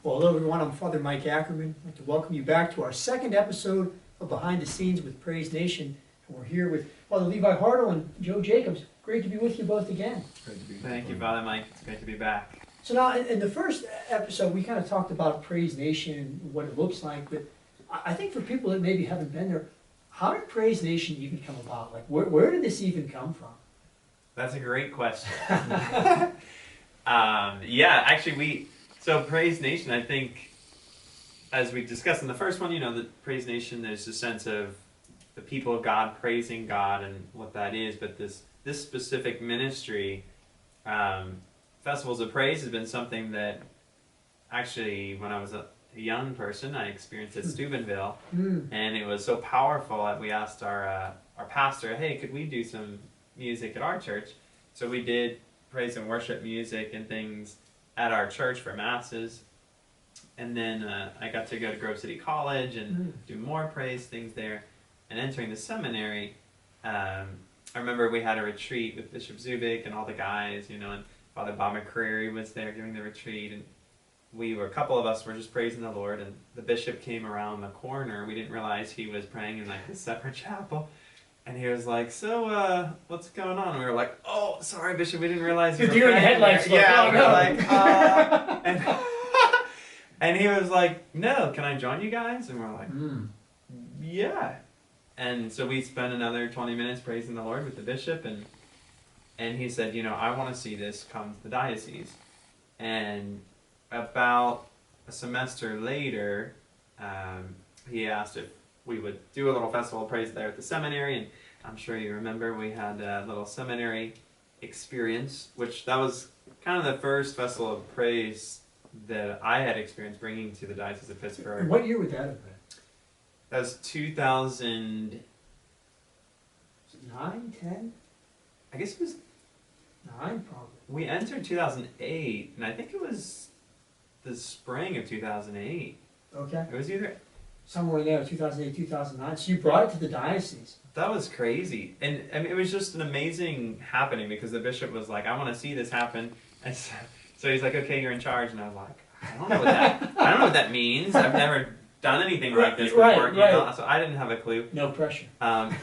Well, hello everyone, I'm Father Mike Ackerman. I'd like to welcome you back to our second episode of Behind the Scenes with Praise Nation. And we're here with Father Levi Hartle and Joe Jacobs. Great to be with you both again. Thank you, Father Mike. It's great to be back. So now, in the first episode, we kind of talked about Praise Nation and what it looks like, but I think for people that maybe haven't been there, how did Praise Nation even come about? Like, where did this even come from? That's a great question. So Praise Nation, I think, as we discussed in the first one, the Praise Nation, there's a sense of the people of God praising God and what that is, but this specific ministry, Festivals of Praise, has been something that actually, when I was a young person, I experienced at Steubenville, and it was so powerful that we asked our pastor, hey, could we do some music at our church? So we did praise and worship music and things at our church for masses, and then I got to go to Grove City College and do more praise things there. And entering the seminary, I remember we had a retreat with Bishop Zubik and all the guys, and Father Bob McCreary was there during the retreat, and a couple of us were just praising the Lord, and the bishop came around the corner. We didn't realize he was praying in like a separate chapel. And he was like, so, what's going on? And we were like, oh, sorry, Bishop, we didn't realize you were doing praying headlights. there. Yeah, Oh, we no. were like, and he was like, no, can I join you guys? And we're like, yeah. And so we spent another 20 minutes praising the Lord with the bishop, and he said, I want to see this come to the diocese. And about a semester later, he asked if we would do a little festival of praise there at the seminary, and I'm sure you remember we had a little seminary experience, which that was kind of the first festival of praise that I had experienced bringing to the Diocese of Pittsburgh. And what year would that have been? That was 2000... 9, 10? I guess it was... 9, probably. We entered 2008, and I think it was the spring of 2008. Okay. It was either... Somewhere there, 2008, 2009. So you brought it to the diocese. That was crazy. And I mean, it was just an amazing happening because the bishop was like, I want to see this happen. And so he's like, okay, you're in charge. And I was like, I don't know what that means. I've never done anything like this before. Right. So I didn't have a clue. No pressure.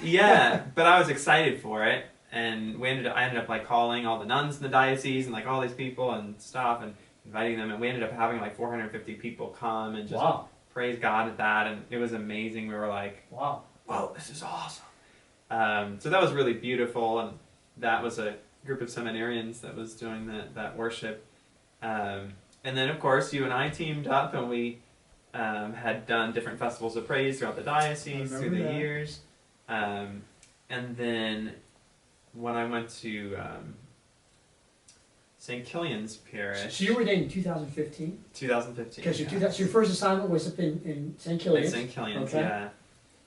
Yeah, but I was excited for it. And I ended up like calling all the nuns in the diocese and like all these people and stuff and inviting them. And we ended up having like 450 people come and just praise God at that. And it was amazing. We were like, wow, this is awesome. So that was really beautiful. And that was a group of seminarians that was doing that worship. And then, of course, you and I teamed up and we had done different festivals of praise throughout the diocese through the years. And then when I went to St. Killian's Parish... So you were there in 2015? 2015. Okay, so your first assignment was up in St. Killian's? In St. Killian's, yeah.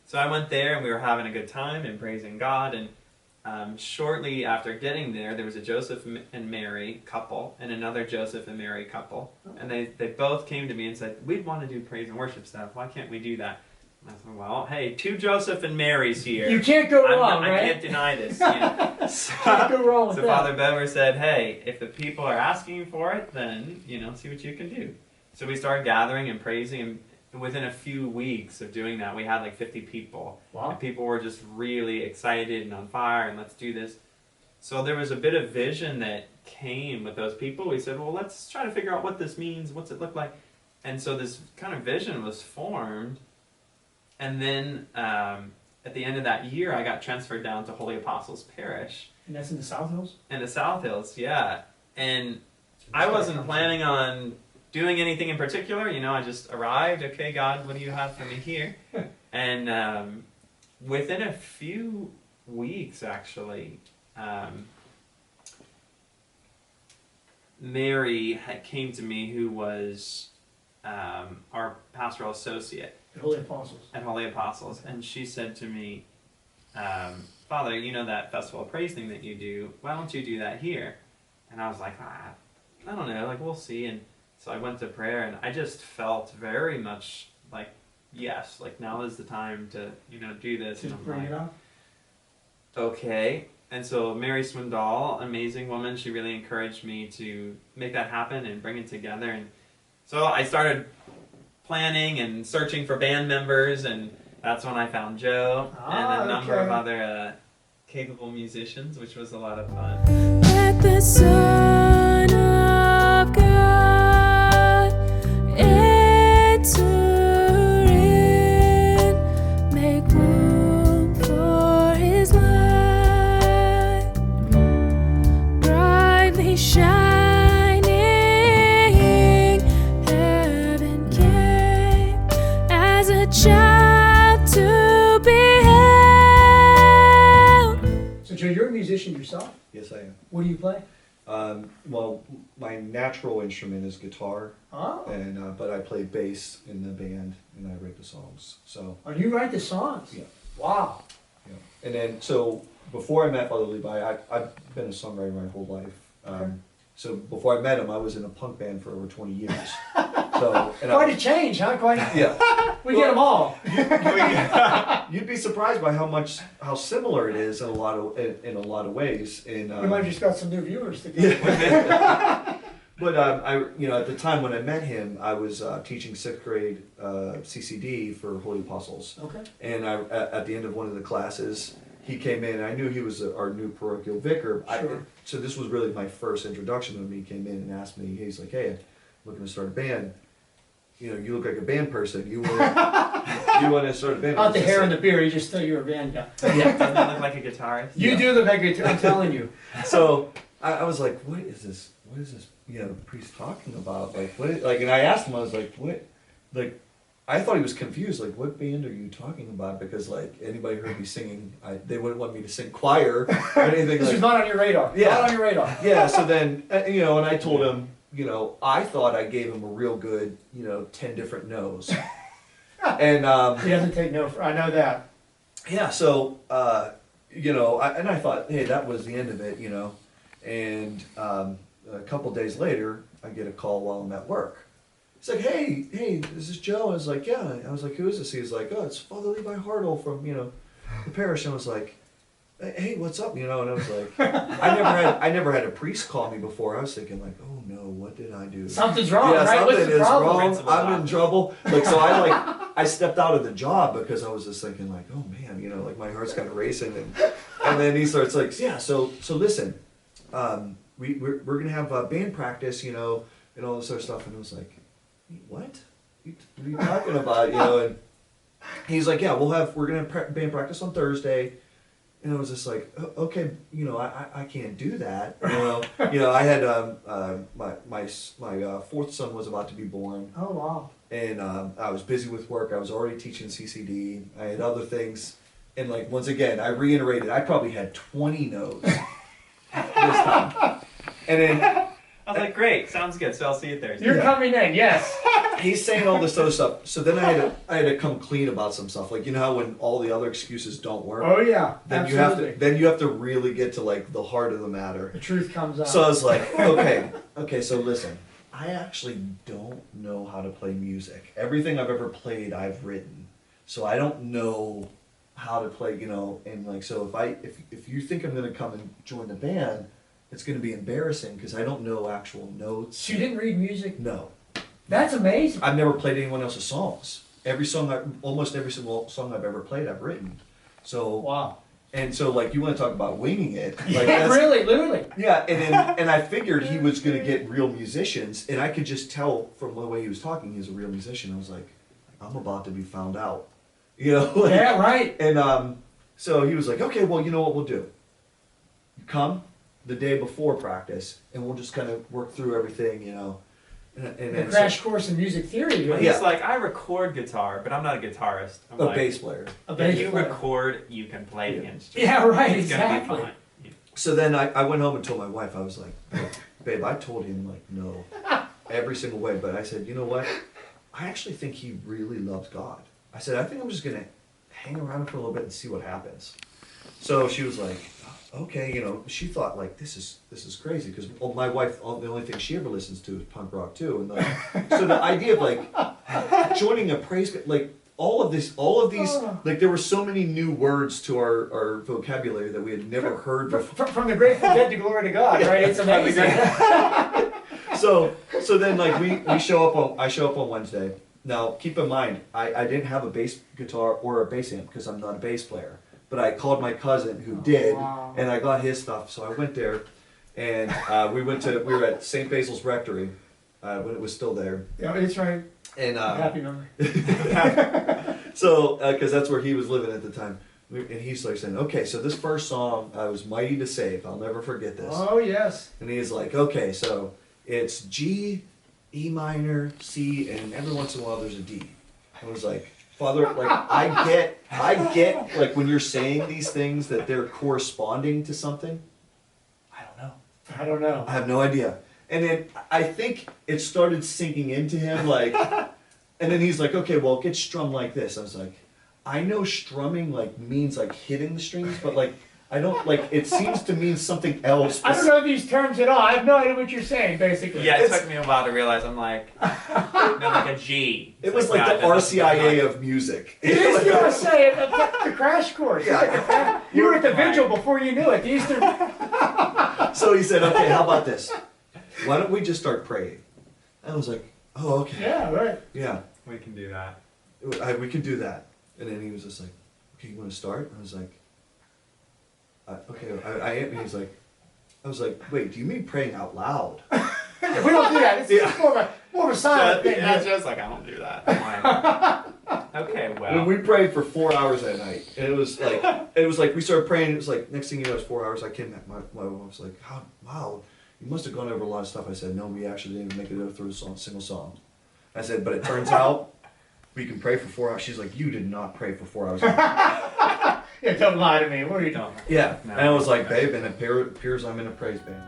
So I went there and we were having a good time and praising God, and shortly after getting there was a Joseph and Mary couple and another Joseph and Mary couple, and they both came to me and said, we'd want to do praise and worship stuff, why can't we do that? And I said, well, hey, 2 Joseph and Marys here. You can't go wrong, right? I can't deny this. So, can't go wrong with so that. Father Bever said, hey, if the people are asking for it, then, see what you can do. So we started gathering and praising, and within a few weeks of doing that, we had like 50 people. Wow. And people were just really excited and on fire, and let's do this. So there was a bit of vision that came with those people. We said, well, let's try to figure out what this means, what's it look like. And so this kind of vision was formed. And then at the end of that year, I got transferred down to Holy Apostles Parish. And that's in the South Hills? In the South Hills, yeah. And I wasn't planning on doing anything in particular. I just arrived. Okay, God, what do you have for me here? And within a few weeks, actually, Mary came to me, who was our pastoral associate. At Holy Apostles. At Holy Apostles. And she said to me, Father, that festival of praise thing that you do, why don't you do that here? And I was like, I don't know, we'll see. And so I went to prayer, and I just felt very much like, yes, now is the time to, do this. To bring it up? Okay. And so Mary Swindoll, amazing woman, she really encouraged me to make that happen and bring it together. And So I started planning and searching for band members, and that's when I found Joe and a number of other capable musicians, which was a lot of fun. Let the Son of God enter in, make room for His light, brightly shining. Heaven came as a child to be held. So Joe, you're a musician yourself? Yes, I am. What do you play? Well, my natural instrument is guitar, Oh. and but I play bass in the band, and I write the songs. So Oh, you write the songs? Yeah. Wow. yeah. And then so before I met Father Levi, I've been a songwriter my whole life. Okay. So before I met him, I was in a punk band for over 20 years. So and Quite a change, huh? Quite. yeah. We get them all. You'd be surprised by how similar it is in a lot of ways. And We might have just got some new viewers to But at the time when I met him, I was teaching 6th grade CCD for Holy Apostles. Okay. And at the end of one of the classes, he came in. And I knew he was our new parochial vicar. Sure. So this was really my first introduction to him. He came in and asked me. He's like, "Hey, I'm looking to start a band. You know, you look like a band person. You want to start a band?" Not the hair and the beard, you just thought you were a band guy. Yeah, doesn't that look like a guitarist? You do look like a guitar, I'm telling you. So I was like, "What is this? What is this? Priest talking about? Like what? And I asked him. I was like, "What? Like." I thought he was confused, like, what band are you talking about? Because, like, anybody heard me singing, they wouldn't want me to sing choir or anything This like is not on your radar. Yeah. Not on your radar. Yeah, so then, and I told him, I thought I gave him a real good, 10 different no's. And, He doesn't take no for, I know that. yeah, so, and I thought, hey, that was the end of it, And a couple days later, I get a call while I'm at work. He's like, hey, this is Joe. I was like, yeah. I was like, who is this? He was like, oh, it's Father Levi Hartle from, the parish. And I was like, hey, what's up? And I was like, I never had a priest call me before. I was thinking like, oh no, what did I do? Something's wrong, right? Something What's the is problem? wrong. I'm in trouble. Like, so I stepped out of the job because I was just thinking like, oh man, like my heart's kind of racing. And then he starts like, yeah, so listen, we're going to have band practice, and all this other stuff. And I was like, what are you talking about? And he's like, yeah, we're gonna band practice on Thursday. And I was just like, okay, I can't do that. I had my fourth son was about to be born. Oh, wow. And I was busy with work. I was already teaching CCD. I had other things. And like once again, I reiterated, I probably had 20 no's this time. And then I was like, great, sounds good. So I'll see you Thursday. You're coming in, yes. he's saying all this other stuff. So then I had to come clean about some stuff. Like how when all the other excuses don't work. Oh yeah, Then absolutely. you have to really get to like the heart of the matter. The truth comes out. So I was like, okay, so listen, I actually don't know how to play music. Everything I've ever played, I've written. So I don't know how to play, and like, so if you think I'm going to come and join the band, it's going to be embarrassing because I don't know actual notes. So you didn't read music? No. That's amazing. I've never played anyone else's songs. Almost every single song I've ever played, I've written. So Wow. And so, like, you want to talk about winging it? Like, Yeah, really, literally. Yeah, and I figured he was going to get real musicians, and I could just tell from the way he was talking, he's a real musician. I was like, I'm about to be found out, like, Yeah, right. And so he was like, okay, well, you know what we'll do? You come the day before practice, and we'll just kind of work through everything, And A crash course in music theory. But Right? he's like, I record guitar, but I'm not a guitarist. I'm a like, bass player. A If bass you player. record, you can play the instrument. Yeah, right, It's gonna be exactly. fine. So then I went home and told my wife, I was like, babe, I told him, like, no, every single way. But I said, you know what? I actually think he really loves God. I said, I think I'm just going to hang around for a little bit and see what happens. So she was like, okay, she thought, like, this is crazy. Because my wife, the only thing she ever listens to is punk rock, too. And so the idea of, like, joining a praise, like, all of these, like, there were so many new words to our vocabulary that we had never heard before. From the Grateful Dead to Glory to God, right? It's amazing. So then like I show up on Wednesday. Now keep in mind, I didn't have a bass guitar or a bass amp because I'm not a bass player. But I called my cousin who did, wow. and I got his stuff. So I went there, and we were at St. Basil's Rectory when it was still there. Yeah, it's right. And Happy memory. so because that's where he was living at the time. And he's like saying, okay, so this first song was Mighty to Save. I'll never forget this. Oh, yes. And he's like, okay, so it's G, E minor, C, and every once in a while there's a D. I was like, Father, like I get like when you're saying these things that they're corresponding to something. I don't know. I have no idea. And then I think it started sinking into him, like, and then he's like, okay, well, get strummed like this. I was like, I know strumming like means like hitting the strings, but like I don't like. It seems to mean something else. I don't know these terms at all. I have no idea what you're saying, basically. Yeah, it took me a while to realialize. I'm like, no, like a G. It was like the RCIA of music. It is the RCIA, the crash course. Yeah. You were at the vigil before you knew it. The Easter. So he said, okay, how about this? Why don't we just start praying? I was like, oh, okay. Yeah, right. Yeah, We can do that. we can do that. And then he was just like, okay, you want to start? I was like, okay, I am. And he's like, I was like, wait, do you mean praying out loud? We don't do that. It's more of a silent thing. Yeah, just like I don't do that. I'm like, okay, well. And we prayed for 4 hours that night, and it was like we started praying. It was like next thing you know, it was 4 hours. I came back. My wife was like, wow, you must have gone over a lot of stuff. I said, no, we actually didn't even make it through a single song. I said, but it turns out we can pray for 4 hours. She's like, you did not pray for 4 hours. Yeah, don't lie to me. What are you doing? Yeah, No. and I was like, babe, and it appears I'm in a praise band.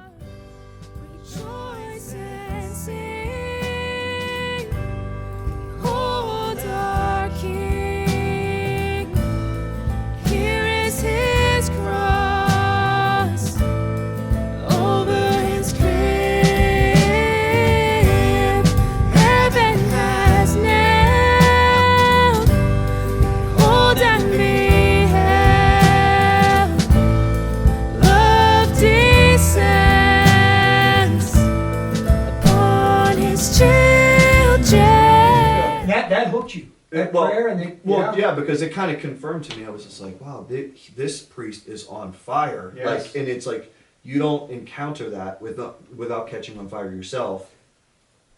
Rejoice and sing, behold our King. Here is his cross over his grave. Heaven has knelt, behold and beheld. Love descends upon his children. That hooked you. That Well, prayer and the, yeah, because it kind of confirmed to me. I was just like, wow, this priest is on fire. Yes. Like, and it's like you don't encounter that without catching on fire yourself.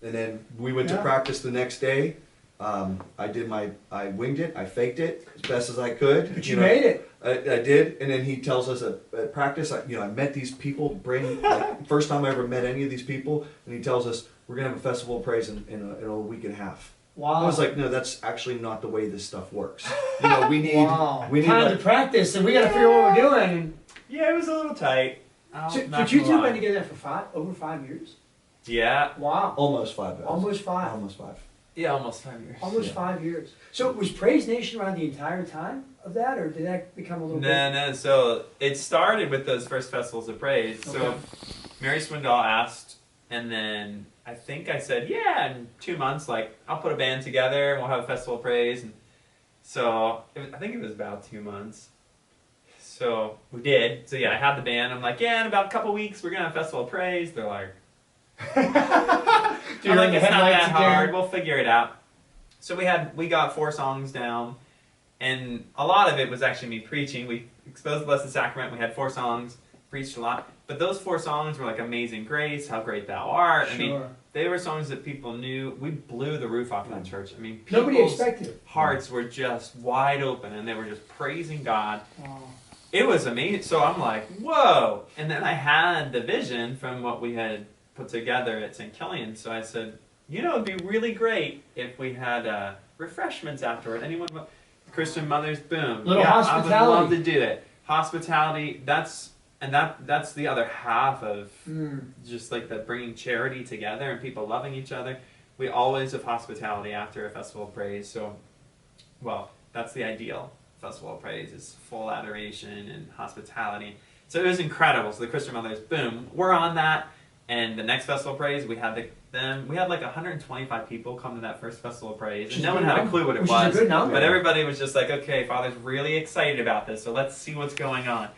And then we went to Yeah. practice the next day. I winged it. I faked it as best as I could. But you made it. I did, and then he tells us at practice. I met these people. First time I ever met any of these people, and he tells us we're gonna have a festival of praise in a week and a half. Wow. I was like, no, that's actually not the way this stuff works. We need Wow. we need time like, to practice, and we got to figure out what we're doing. Yeah, it was a little tight. But you two have been together for over 5 years. Yeah. Wow. almost 5 hours. Almost 5. Almost 5. Yeah, almost 5 years. Almost Yeah. 5 years. So was Praise Nation around the entire time of that, or did that become a little bit? No. So it started with those first festivals of praise. So Okay. Mary Swindoll asked, and then I think I said, yeah, in 2 months, like I'll put a band together and we'll have a festival of praise. And so I think it was about 2 months. So we did. So yeah, I had the band. I'm like, yeah, in about a couple weeks we're gonna have a festival of praise. They're like, Do you I'm ring like, the it's not headlights that hard. again? We'll figure it out. So we got 4 songs down, and a lot of it was actually me preaching. We exposed the Blessed Sacrament. We had 4 songs, preached a lot. But those 4 songs were like Amazing Grace, How Great Thou Art. I mean, Sure. they were songs that people knew. We blew the roof off that church. I mean, Nobody people's expected it. hearts were just wide open, and they were just praising God. Wow. It was amazing. So I'm like, whoa. And then I had the vision from what we had put together at St. Killian. So I said, you know, it'd be really great if we had refreshments afterward. Anyone? Christian mothers, boom. Little yeah, hospitality. I would love to do it. Hospitality, that's the other half of just like the bringing charity together and people loving each other. We always have hospitality after a festival of praise. So, well, that's the ideal. Festival of Praise is full adoration and hospitality. So it was incredible. So the Christian Mothers, boom, we're on that. And the next Festival of Praise, we had like 125 people come to that first Festival of Praise, and no one had a clue what it was. Which is a good number. But everybody was just like, okay, Father's really excited about this, so let's see what's going on.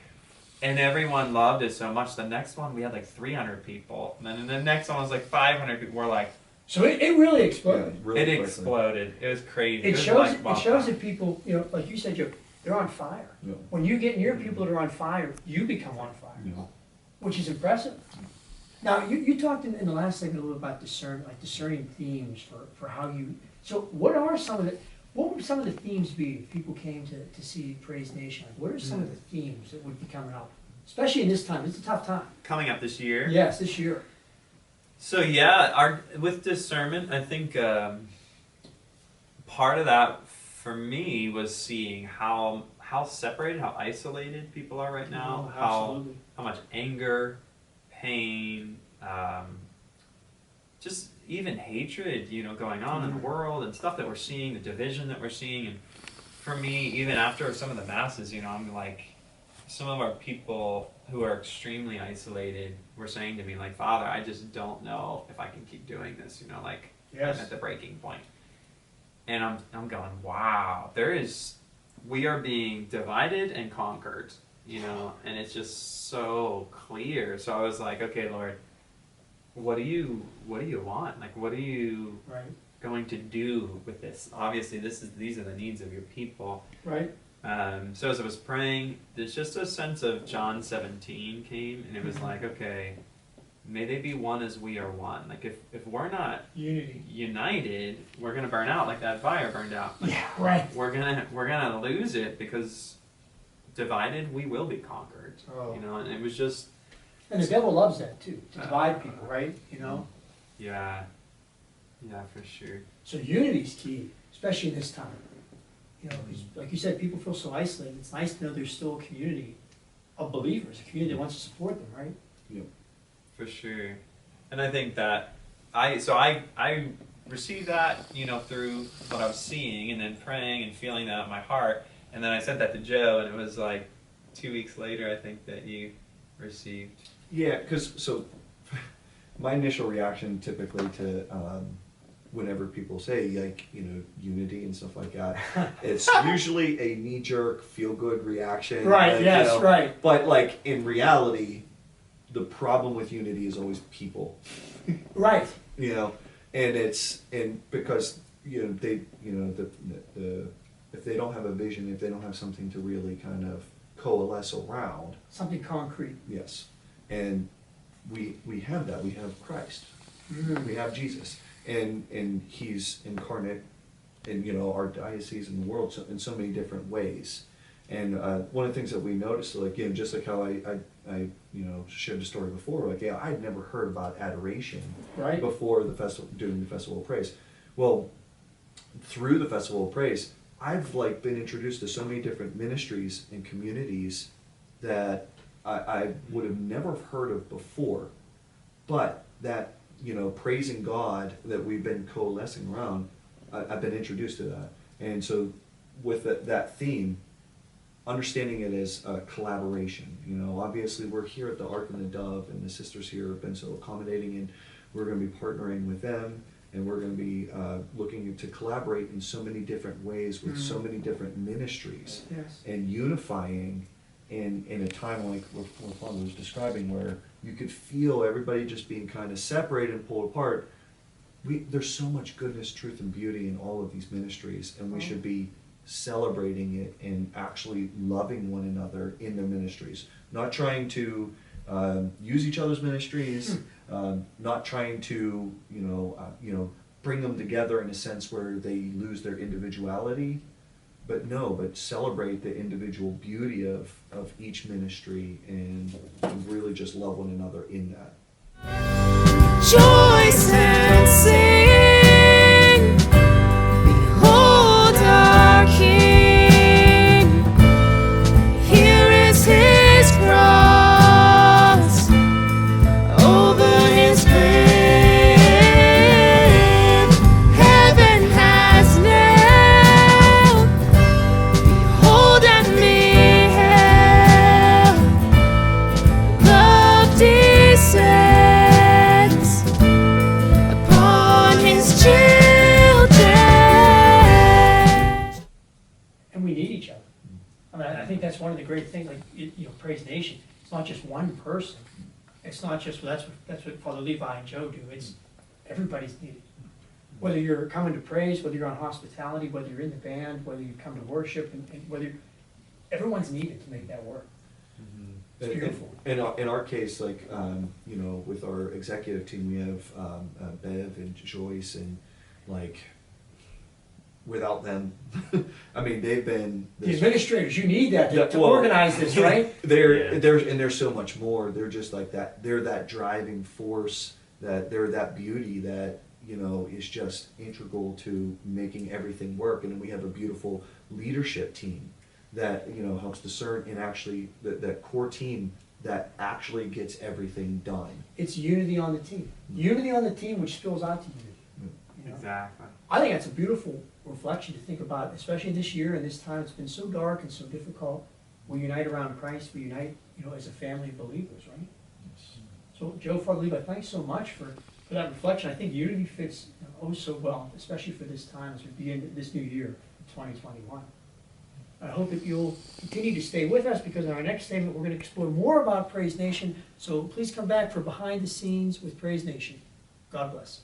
And everyone loved it so much. The next one, we had like 300 people. And then the next one was like 500 people. We're like, So it really exploded. really it quickly. exploded. It was crazy. It was shows like it shows that people, you know, like you said, Joe, they're on fire. Yeah. When you get near people that are on fire, you become on fire, Yeah. which is impressive. Now, you talked in the last segment a little about discerning themes for how you. So, what would some of the themes be if people came to see Praise Nation? Like, what are some of the themes that would be coming up, especially in this time? It's a tough time. coming up this year. Yes, this year. So yeah, with discernment, I think part of that for me was seeing how separated, how isolated people are right now, Oh, how absolutely. much anger, pain, just even hatred, going on in the world and stuff that we're seeing, the division that we're seeing, and for me, even after some of the masses, I'm like, some of our people who are extremely isolated were saying to me, like, Father, I just don't know if I can keep doing this, like, Yes. I'm at the breaking point. And I'm going, wow, we are being divided and conquered, and it's just so clear. So I was like, okay, Lord, what do you want? Like, what are you Right. going to do with this? Obviously, these are the needs of your people. Right. So as I was praying, there's just a sense of John 17 came, and it was like, okay, may they be one as we are one. Like, if we're not Unity. united, we're gonna burn out like that fire burned out. Like, Yeah. Right. we're gonna lose it because divided we will be conquered. Oh. And it was just And the devil loves that too, to divide people, right? yeah, for sure. So unity's key, especially in this time. 'Cause like you said, people feel so isolated. It's nice to know there's still a community of believers, a community that wants to support them, right? Yep. For sure. And I think that I received that, through what I was seeing and then praying and feeling that in my heart. And then I sent that to Joe, and it was like 2 weeks later, I think, that you received. Yeah, because my initial reaction typically to whenever people say like unity and stuff like that, it's usually a knee-jerk feel-good reaction. Right. like, Yes. Right. But like in reality, the problem with unity is always people. Right. And because they the if they don't have a vision, if they don't have something to really kind of coalesce around. Something concrete. Yes, and we have that. We have Christ. We have Jesus, and He's incarnate in our diocese and the world in so many different ways. And one of the things that we noticed, like just like how I shared the story before, like I'd never heard about adoration Right. before the festival, during the Festival of Praise. Well, through the Festival of Praise, I've been introduced to so many different ministries and communities that I would have never heard of before, but that praising God that we've been coalescing around, I've been introduced to that. And so with that theme, understanding it as collaboration. Obviously we're here at the Ark and the Dove, and the sisters here have been so accommodating, and we're going to be partnering with them, and we're going to be looking to collaborate in so many different ways with so many different ministries, Yes. and unifying in a time like what Father was describing, where you could feel everybody just being kind of separated and pulled apart. There's so much goodness, truth, and beauty in all of these ministries, and we should be celebrating it and actually loving one another in their ministries. Not trying to use each other's ministries, not trying to bring them together in a sense where they lose their individuality, but celebrate the individual beauty of each ministry and really just love one another in that. Rejoice and sing, behold our King. Here is His cross, over His grave. Heaven has knelt, behold and beheld. Love descends upon His children. And we need each other. I mean, I think that's one of the great things, Praise Nation. It's not just one person. It's not just, well, that's what Father Levi and Joe do. It's, everybody's needed. Whether you're coming to praise, whether you're on hospitality, whether you're in the band, whether you come to worship, and whether, everyone's needed to make that work. It's beautiful. In our case, like, you know, with our executive team, we have Bev and Joyce, and like, without them, I mean, they've been The administrators, you need that Yeah, to well, organize this, right? Yeah. There's so much more. They're just like that. They're that driving force. That they're that beauty that, you know, is just integral to making everything work. And then we have a beautiful leadership team that, you know, helps discern, and actually that core team that actually gets everything done. It's unity on the team. Unity on the team, which spills out to unity. You know? Exactly. I think that's a beautiful reflection to think about, especially this year and this time. It's been so dark and so difficult. We unite around Christ. We unite, you know, as a family of believers, right? So, Joe, Father Levi, thanks so much for that reflection. I think unity fits, you know, oh so well, especially for this time as we begin this new year, 2021. I hope that you'll continue to stay with us, because in our next segment, we're going to explore more about Praise Nation. So please come back for Behind the Scenes with Praise Nation. God bless.